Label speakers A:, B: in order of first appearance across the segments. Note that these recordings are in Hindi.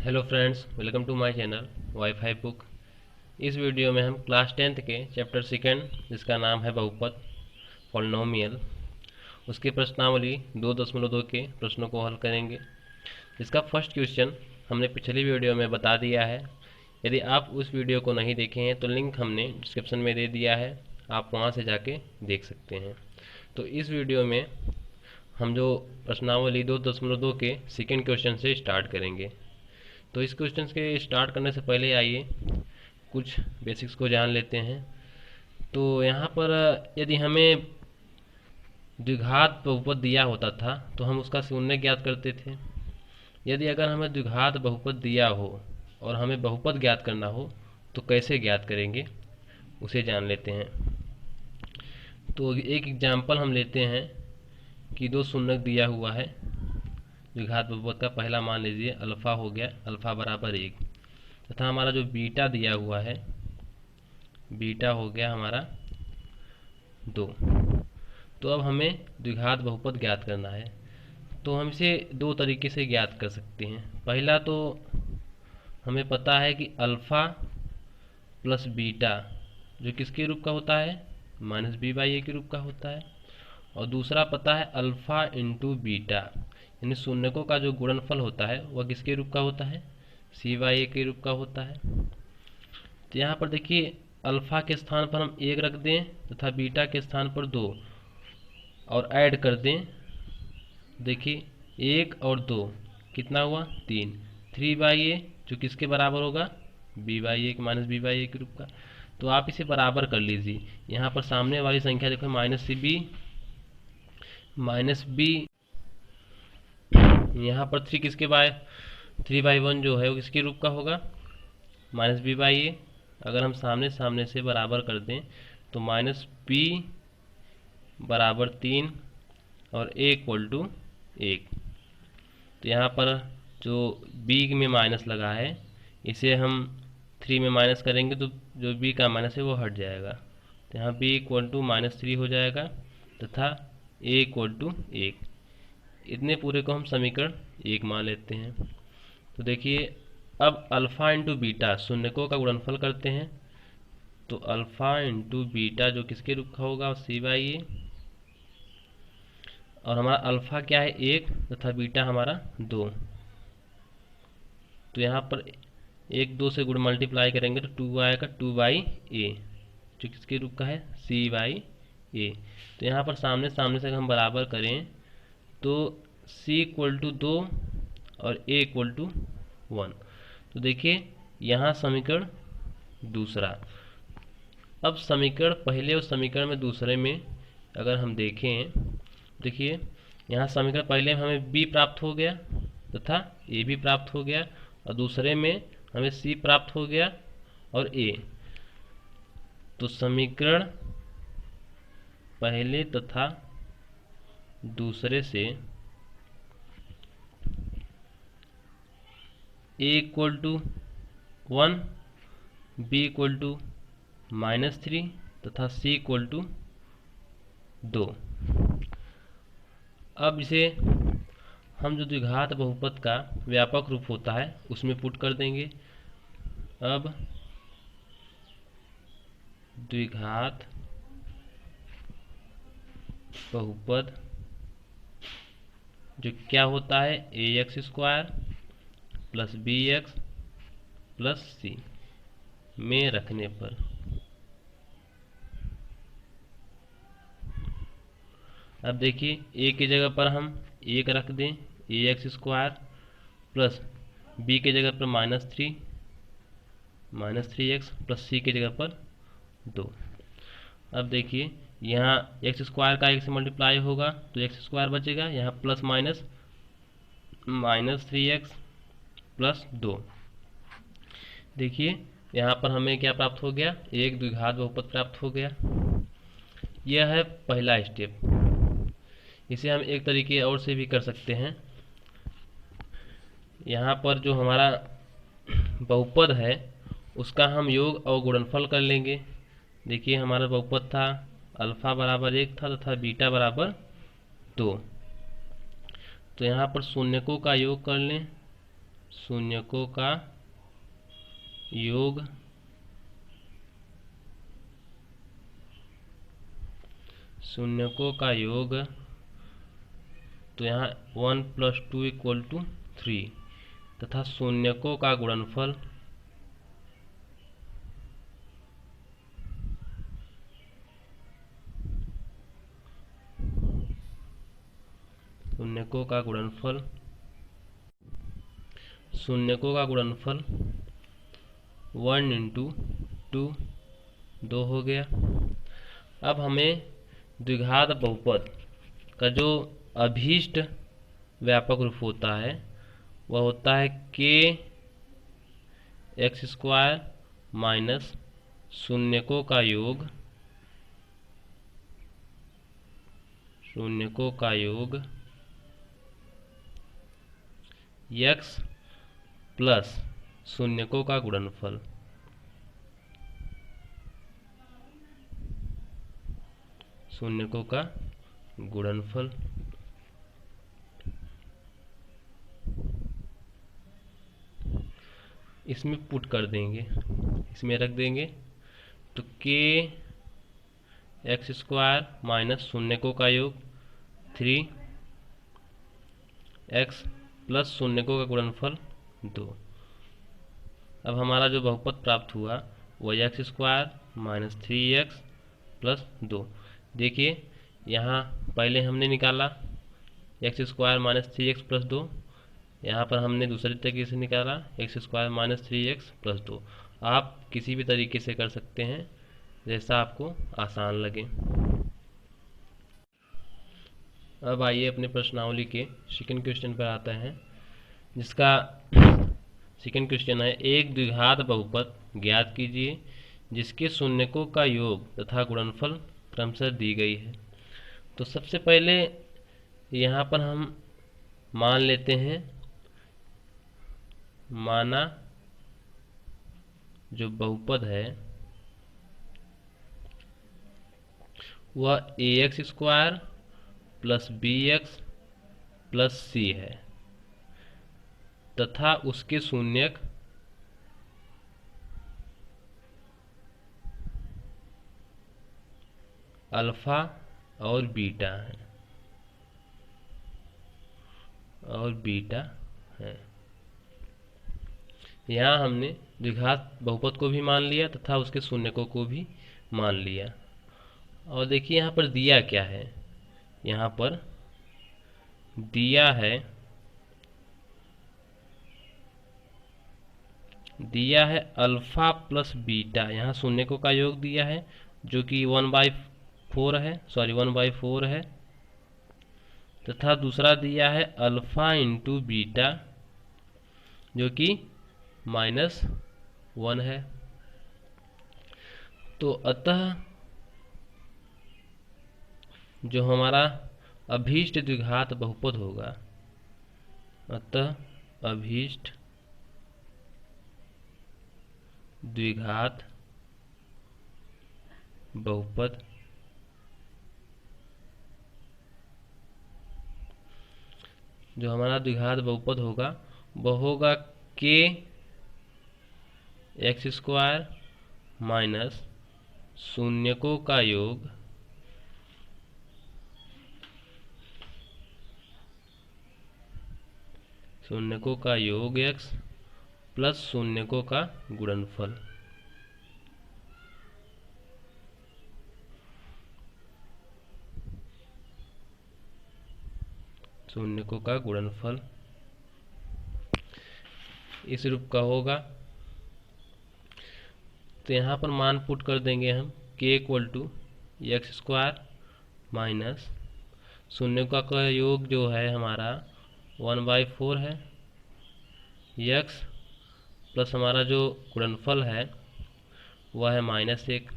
A: Hello friends, welcome to my channel wifi book. इस वीडियो में हम क्लास 10th के चैप्टर सेकेंड, जिसका नाम है बहुपद पॉलिनोमियल, उसकी प्रश्नावली 2.2 के प्रश्नों को हल करेंगे। इसका फर्स्ट क्वेश्चन हमने पिछली वीडियो में बता दिया है। यदि आप उस वीडियो को नहीं देखे हैं तो लिंक हमने डिस्क्रिप्शन में दे दिया है, आप वहाँ से जाके देख सकते हैं। तो इस वीडियो में हम जो प्रश्नावली 2.2 के सेकेंड क्वेश्चन से स्टार्ट करेंगे। तो इस क्वेश्चन के स्टार्ट करने से पहले आइए कुछ बेसिक्स को जान लेते हैं। तो यहाँ पर यदि हमें द्विघात बहुपद दिया होता था तो हम उसका शून्य ज्ञात करते थे। यदि अगर हमें द्विघात बहुपद दिया हो और हमें बहुपद ज्ञात करना हो तो कैसे ज्ञात करेंगे, उसे जान लेते हैं। तो एक एग्जाम्पल हम लेते हैं कि दो शून्य दिया हुआ है द्विघात बहुपद का। पहला मान लीजिए अल्फ़ा हो गया, अल्फ़ा बराबर 1, तथा हमारा जो बीटा दिया हुआ है, बीटा हो गया हमारा 2। तो अब हमें द्विघात बहुपद ज्ञात करना है। तो हम इसे दो तरीके से ज्ञात कर सकते हैं। पहला तो हमें पता है कि अल्फ़ा प्लस बीटा जो किसके रूप का होता है, -b/a के रूप का होता है। और दूसरा पता है अल्फ़ा इंटू बीटा, यानी शून्यकों का जो गुणनफल होता है वह किसके रूप का होता है, c/a के रूप का होता है। तो यहाँ पर देखिए अल्फ़ा के स्थान पर हम 1 रख दें तथा बीटा के स्थान पर 2 और ऐड कर दें। देखिए 1 और 2 कितना हुआ, 3। 3/a जो किसके बराबर होगा, b/a के, -b/a के रूप का। तो आप इसे बराबर कर लीजिए। यहाँ पर सामने वाली संख्या देखो -b, -b, यहाँ पर 3/1 जो है वो किसके रूप का होगा, -b/a। अगर हम सामने सामने से बराबर कर दें तो -p बराबर 3 और a इक्वल टू 1। तो यहाँ पर जो b में माइनस लगा है इसे हम 3 में माइनस करेंगे तो जो b का माइनस है वो हट जाएगा। तो यहाँ b इक्वल टू -3 हो जाएगा तथा a इक्वल टू 1। इतने पूरे को हम समीकरण 1 मान लेते हैं। तो देखिए अब अल्फ़ा इंटू बीटा शून्यकों का गुणनफल करते हैं। तो अल्फ़ा इंटू बीटा जो किसके रूप का होगा, c/a। और हमारा अल्फ़ा क्या है, 1 तथा बीटा हमारा 2। तो यहाँ पर 1 2 से गुण मल्टीप्लाई करेंगे तो 2 आएगा, 2/a जो किसके रूप का है, c/a। तो यहाँ पर सामने सामने से हम बराबर करें तो c इक्वल टू 2 और a इक्वल टू 1। तो देखिए यहाँ समीकरण दूसरा। अब समीकरण पहले और समीकरण में दूसरे में अगर हम देखें, देखिए यहाँ समीकरण पहले में हमें b प्राप्त हो गया तथा a भी प्राप्त हो गया और दूसरे में हमें c प्राप्त हो गया और a। तो समीकरण पहले तथा दूसरे से a equal to 1, b equal to -3 तथा c इक्वल टू 2। अब इसे हम जो द्विघात बहुपद का व्यापक रूप होता है उसमें पुट कर देंगे। अब द्विघात बहुपद जो क्या होता है, ax² plus bx plus c में रखने पर, अब देखिए a की जगह पर हम 1 रख दें, ax² प्लस b की जगह पर -3x प्लस c की जगह पर 2। अब देखिए यहाँ x² का 1 से मल्टीप्लाई होगा तो x² बचेगा, यहाँ प्लस माइनस -3x प्लस 2। देखिए यहाँ पर हमें क्या प्राप्त हो गया, एक द्विघात बहुपद प्राप्त हो गया। यह है पहला स्टेप। इसे हम एक तरीके और से भी कर सकते हैं। यहाँ पर जो हमारा बहुपद है उसका हम योग और गुणनफल कर लेंगे। देखिए हमारा बहुपद था अल्फ़ा बराबर 1 था तथा बीटा बराबर 2। तो यहाँ पर शून्यकों का योग कर लें, शून्यकों का योग तो यहाँ 1 + 2 = 3 तथा शून्यकों का गुणनफल शून्यकों का गुणनफल 1 × 2 2 हो गया। अब हमें द्विघात बहुपद का जो अभीष्ट व्यापक रूप होता है वह होता है kx² माइनस शून्यकों का योग x प्लस शून्यकों का गुणनफल इसमें पुट कर देंगे, इसमें रख देंगे तो kx² माइनस शून्यकों का योग 3x प्लस शून्यकों का गुणनफल 2। अब हमारा जो बहुपद प्राप्त हुआ वह x² माइनस 3x प्लस 2। देखिए यहाँ पहले हमने निकाला x² माइनस 3x प्लस 2, यहाँ पर हमने दूसरे तरीके से निकाला x² माइनस 3x प्लस 2। आप किसी भी तरीके से कर सकते हैं जैसा आपको आसान लगे। अब आइए अपने प्रश्नावली के सेकंड क्वेश्चन पर आते हैं, जिसका सेकंड क्वेश्चन है एक द्विघात बहुपद ज्ञात कीजिए जिसके शून्यकों का योग तथा गुणनफल क्रमशः दी गई है। तो सबसे पहले यहाँ पर हम मान लेते हैं, माना जो बहुपद है वह ax² plus bx plus c है तथा उसके शून्यक अल्फा और बीटा है। यहाँ हमने द्विघात बहुपद को भी मान लिया तथा उसके शून्यकों को भी मान लिया। और देखिए यहाँ पर दिया क्या है, यहाँ पर दिया है अल्फा प्लस बीटा। यहाँ शून्यकों का योग दिया है जो कि 1/4 है तथा दूसरा दिया है अल्फा इंटू बीटा जो कि -1 है। तो अतः जो हमारा अभीष्ट द्विघात बहुपद होगा, अतः अभीष्ट द्विघात बहुपद जो हमारा द्विघात बहुपद होगा वह होगा kx² माइनस शून्यकों का योग x प्लस शून्यकों का गुणनफल इस रूप का होगा। तो यहाँ पर मान पुट कर देंगे हम k = x² माइनस शून्यकों का योग जो है हमारा 1/4 है, x प्लस हमारा जो गुणनफल है वह है -1।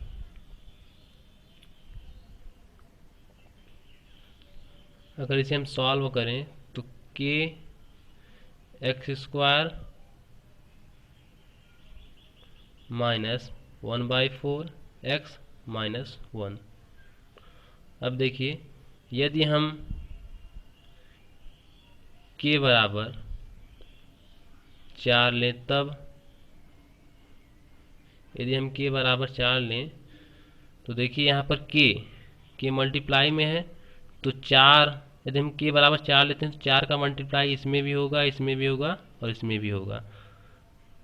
A: अगर इसे हम सॉल्व करें तो kx² माइनस 1/4 x माइनस 1। अब देखिए यदि हम k बराबर 4 लें तब, यदि हम k बराबर 4 लें तो देखिए यहाँ पर k मल्टीप्लाई में है, तो 4, यदि हम k बराबर 4 लेते हैं तो 4 का मल्टीप्लाई इसमें भी होगा, इसमें भी होगा और इसमें भी होगा।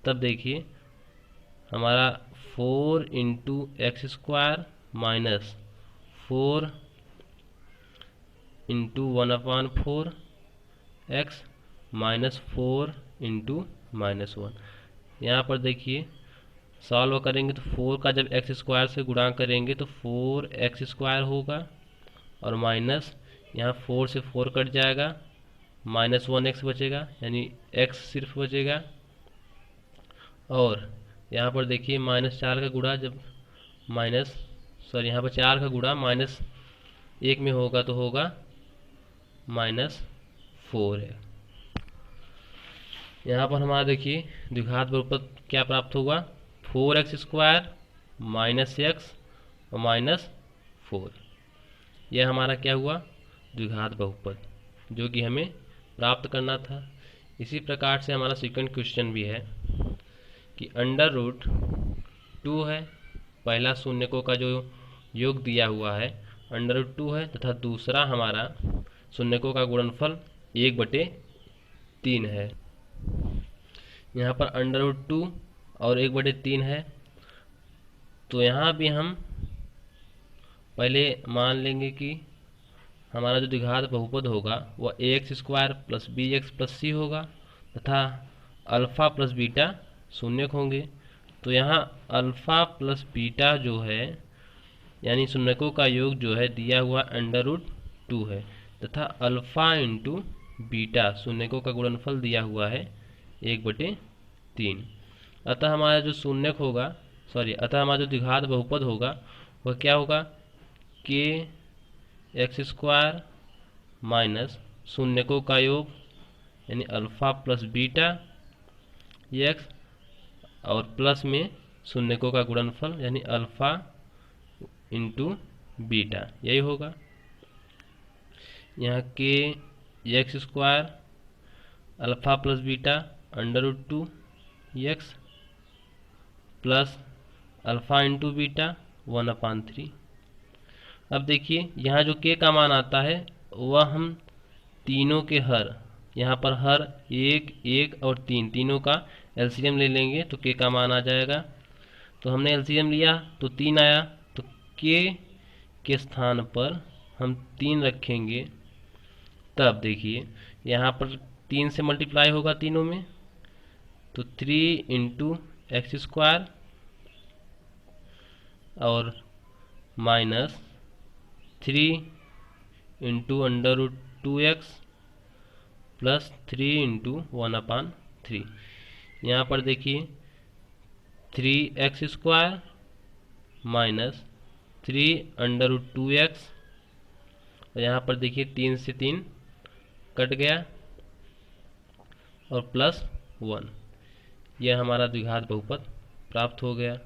A: तब देखिए हमारा 4 into x square minus 4 into 1/4 x minus 4 into -1। यहाँ पर देखिए सॉल्व करेंगे तो 4 का जब एक्स स्क्वायर से गुणा करेंगे तो 4x² होगा और माइनस यहाँ 4 से 4 कट जाएगा, -1x बचेगा, यानी x सिर्फ बचेगा। और यहाँ पर देखिए -4 का गुणा जब यहाँ पर 4 का गुणा -1 में होगा तो होगा -4 है। यहाँ पर हमारा देखिए द्विघात बहुपद क्या प्राप्त होगा, 4x² -x और -4। यह हमारा क्या हुआ, द्विघात बहुपद, जो कि हमें प्राप्त करना था। इसी प्रकार से हमारा सेकंड क्वेश्चन भी है कि √2 है, पहला शून्यकों का जो योग दिया हुआ है √2 है तथा दूसरा हमारा शून्यकों का गुणनफल 1/3 है। यहाँ पर √2 और 1/3 है, तो यहाँ भी हम पहले मान लेंगे कि हमारा जो द्विघात बहुपद होगा वह ax² + bx + c होगा तथा अल्फ़ा प्लस बीटा शून्यक होंगे। तो यहाँ अल्फ़ा प्लस बीटा जो है यानी शून्यकों का योग जो है दिया हुआ √2 है तथा अल्फ़ा इंटू बीटा शून्यकों का गुणनफल दिया हुआ है 1/3। अतः हमारा जो शून्यक होगा अतः हमारा जो द्विघात बहुपद होगा वह क्या होगा, kx² माइनस शून्यकों का योग यानी अल्फ़ा प्लस बीटा x और प्लस में शून्यकों का गुणनफल यानी अल्फ़ा इंटू बीटा, यही होगा। यहाँ kx² alpha plus beta √2 x plus alpha into beta 1/3। अब देखिए यहाँ जो k का मान आता है वह हम तीनों के हर, यहाँ पर हर 1, 1 और 3 तीनों का एलसीएम ले लेंगे तो k का मान आ जाएगा। तो हमने एलसीएम लिया तो 3 आया, तो k के स्थान पर हम 3 रखेंगे। तब देखिए यहाँ पर 3 से मल्टीप्लाई होगा तीनों में, तो 3 इंटू x² और -3 इंटू √2x प्लस 3 इंटू 1/3। यहाँ पर देखिए 3x² माइनस 3 √2x और यहाँ पर देखिए 3 से 3 कट गया और +1। यह हमारा द्विघात बहुपद प्राप्त हो गया।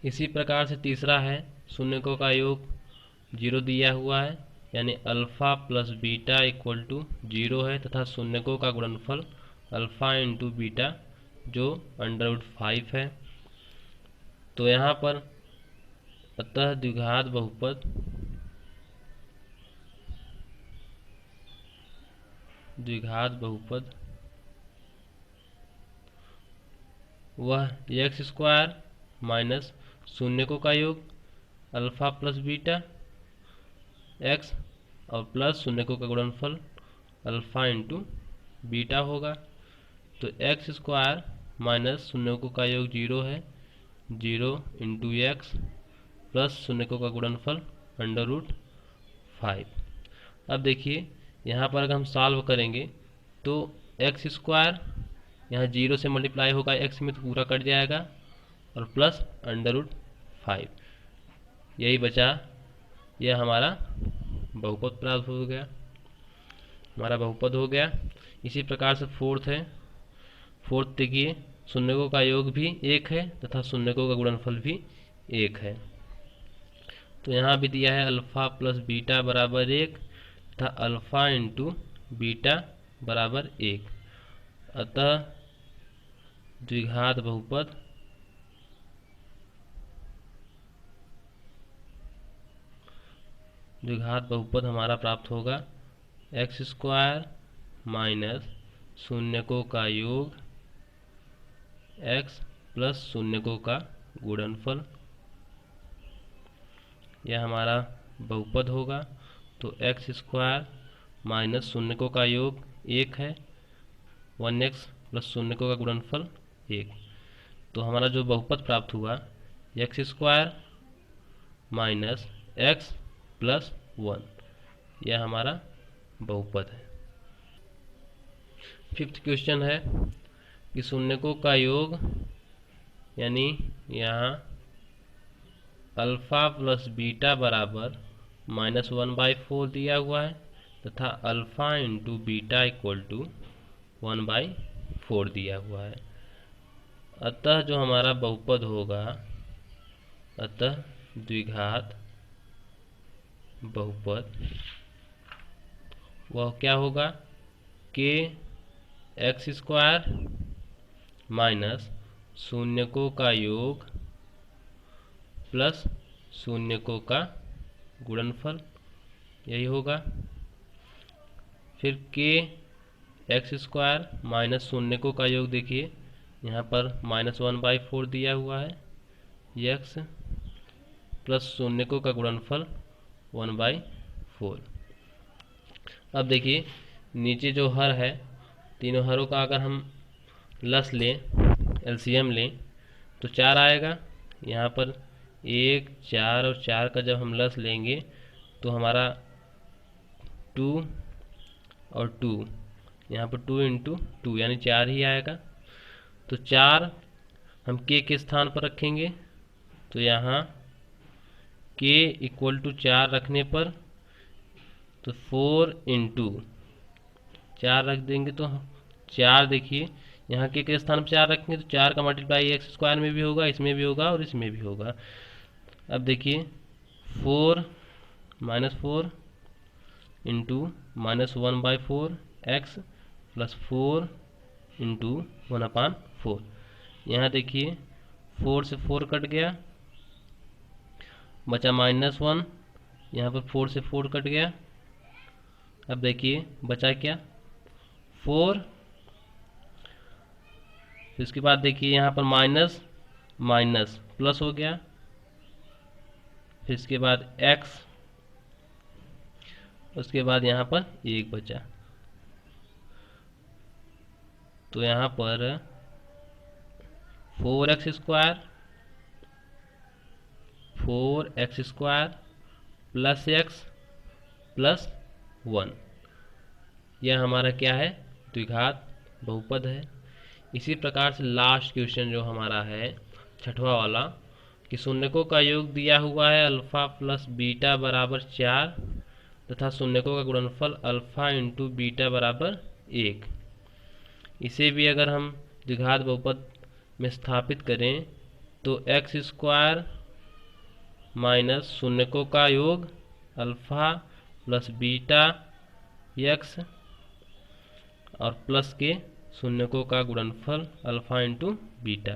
A: इसी प्रकार से तीसरा है, शून्यकों का योग 0 दिया हुआ है यानी अल्फ़ा प्लस बीटा = 0 है तथा शून्यकों का गुणनफल अल्फ़ा इंटू बीटा जो √5 है। तो यहाँ पर अतः द्विघात बहुपद वह x² माइनस शून्यकों का योग अल्फ़ा प्लस बीटा x और प्लस शून्यकों का गुणनफल अल्फ़ा इंटू बीटा होगा। तो x² माइनस शून्यकों का योग 0 है, 0 इंटू x प्लस शून्यकों का गुणनफल √5। अब देखिए यहाँ पर अगर हम सॉल्व करेंगे तो x² यहाँ 0 से मल्टीप्लाई होगा x में तो पूरा कट जाएगा और प्लस √5, यही बचा। यह हमारा बहुपद प्राप्त हो गया, हमारा बहुपद हो गया। इसी प्रकार से फोर्थ है, फोर्थ देखिए शून्यकों का योग भी 1 है तथा शून्यकों का गुणनफल भी 1 है। तो यहाँ भी दिया है अल्फ़ा प्लस बीटा बराबर 1 तथा अल्फ़ा इंटू बीटा बराबर 1। अतः द्विघात बहुपद हमारा प्राप्त होगा एक्स स्क्वायर माइनस शून्यकों का योग x प्लस शून्यकों का गुणनफल, यह हमारा बहुपद होगा। तो एक्स स्क्वायर माइनस शून्यकों का योग 1 है, 1x प्लस शून्यकों का गुणनफल 1। तो हमारा जो बहुपद प्राप्त हुआ x square minus x plus 1, यह हमारा बहुपद है। फिफ्थ क्वेश्चन है कि शून्यकों का योग, यानी यहाँ अल्फ़ा प्लस बीटा बराबर -1/4 दिया हुआ है तथा alpha into beta equal to 1/4 दिया हुआ है। अतः जो हमारा बहुपद होगा, अतः द्विघात बहुपद वह क्या होगा के एक्स स्क्वायर माइनस शून्यकों का योग प्लस शून्यकों का गुणनफल, यही होगा। फिर के एक्स स्क्वायर माइनस शून्यकों का योग, देखिए यहाँ पर -1/4 दिया हुआ है, एक्स प्लस शून्यकों का गुणनफल 1/4। अब देखिए नीचे जो हर है, तीनों हरों का अगर हम लस लें, एलसीएम लें तो 4 आएगा। यहाँ पर 1, 4 और 4 का जब हम लस लेंगे तो हमारा 2 और 2, यहाँ पर 2 इंटू 2 यानी 4 ही आएगा। तो 4 हम के स्थान पर रखेंगे, तो यहाँ के इक्वल टू 4 रखने पर तो 4 इंटू 4 रख देंगे तो 4, देखिए यहाँ के स्थान पर 4 रखेंगे तो 4 का मल्टीप्लाई एक्स स्क्वायर में भी होगा, इसमें भी होगा और इसमें भी होगा। अब देखिए 4 इंटू -1/4 एक्स प्लस 4 इंटू 1/4। यहाँ देखिए 4 से 4 कट गया, बचा -1, यहाँ पर 4 से 4 कट गया। अब देखिए बचा क्या 4, इसके बाद देखिए यहाँ पर माइनस माइनस प्लस हो गया, फिर इसके बाद x, उसके बाद यहाँ पर 1 बचा। तो यहाँ पर 4x square plus x plus 1, यह हमारा क्या है, द्विघात बहुपद है। इसी प्रकार से लास्ट क्वेश्चन जो हमारा है छठवां वाला, कि शून्यकों का योग दिया हुआ है अल्फ़ा प्लस बीटा बराबर 4 तथा शून्यकों का गुणनफल अल्फ़ा इंटू बीटा बराबर 1। इसे भी अगर हम द्विघात बहुपद में स्थापित करें तो एक्स स्क्वायर माइनस शून्यकों का योग अल्फ़ा प्लस बीटा एक्स और प्लस के शून्यकों का गुणनफल अल्फ़ा इंटू बीटा।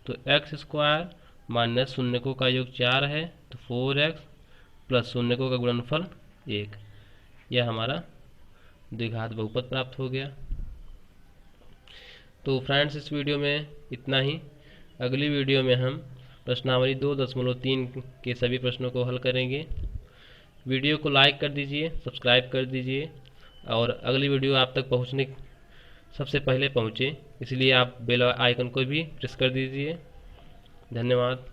A: तो एक्स स्क्वायर माइनस शून्यकों का योग 4 है, तो 4x प्लस शून्यकों का गुणनफल 1, यह हमारा द्विघात बहुपद प्राप्त हो गया। तो फ्रेंड्स इस वीडियो में इतना ही। अगली वीडियो में हम प्रश्नावली 2.3 के सभी प्रश्नों को हल करेंगे। वीडियो को लाइक कर दीजिए, सब्सक्राइब कर दीजिए और अगली वीडियो आप तक पहुंचने सबसे पहले पहुंचे, इसलिए आप बेल आइकन को भी प्रेस कर दीजिए। धन्यवाद।